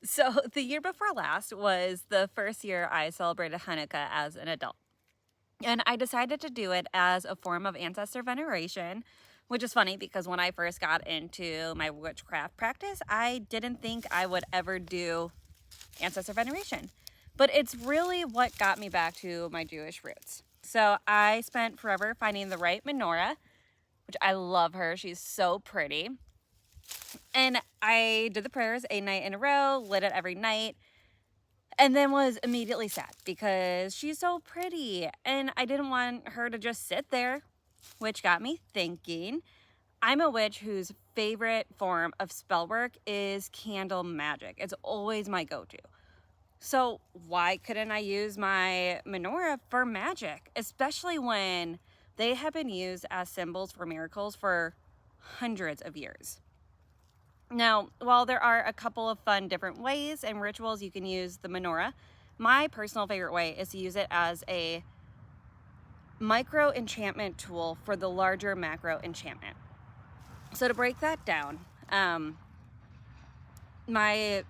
So the year before last was the first year I celebrated Hanukkah as an adult. And I decided to do it as a form of ancestor veneration, which is funny because when I first got into my witchcraft practice, I didn't think I would ever do ancestor veneration. But it's really what got me back to my Jewish roots. So I spent forever finding the right menorah, which I love her. She's so pretty. And I did the prayers a night in a row, lit it every night, and then was immediately sad because she's so pretty and I didn't want her to just sit there, which got me thinking. I'm a witch whose favorite form of spell work is candle magic. It's always my go-to. So why couldn't I use my menorah for magic, especially when they have been used as symbols for miracles for hundreds of years? Now, while there are a couple of fun different ways and rituals you can use the menorah, my personal favorite way is to use it as a micro enchantment tool for the larger macro enchantment. So to break that down, my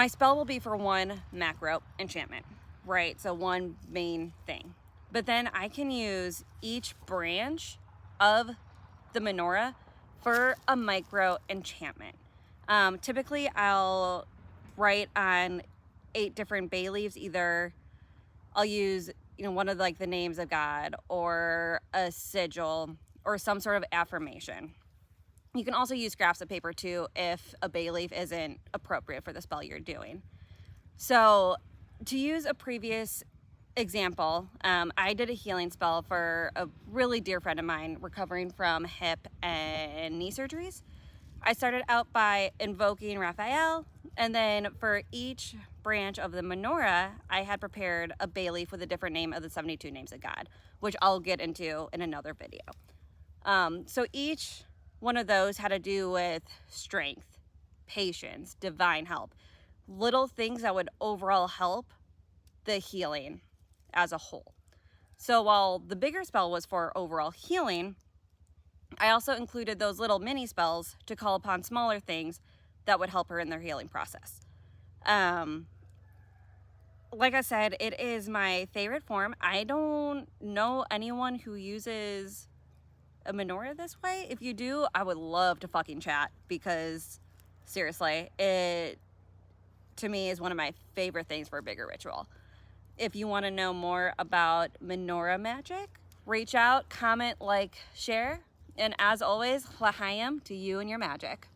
spell will be for one macro enchantment, right? So one main thing. But then I can use each branch of the menorah for a micro enchantment. Typically I'll write on 8 different bay leaves. Either I'll use, one of like the names of God or a sigil or some sort of affirmation. You can also use scraps of paper too if a bay leaf isn't appropriate for the spell you're doing. So to use a previous example, I did a healing spell for a really dear friend of mine recovering from hip and knee surgeries. I started out by invoking Raphael, and then for each branch of the menorah, I had prepared a bay leaf with a different name of the 72 names of God, which I'll get into in another video. So each one of those had to do with strength, patience, divine help, little things that would overall help the healing as a whole. So while the bigger spell was for overall healing, I also included those little mini spells to call upon smaller things that would help her in their healing process. Like I said, it is my favorite form. I don't know anyone who uses a menorah this way. If you do, I would love to fucking chat, because seriously, it to me is one of my favorite things for a bigger ritual. If you want to know more about Menorah Magic, reach out, comment, like, share, and as always, l'chaim to you and your magic.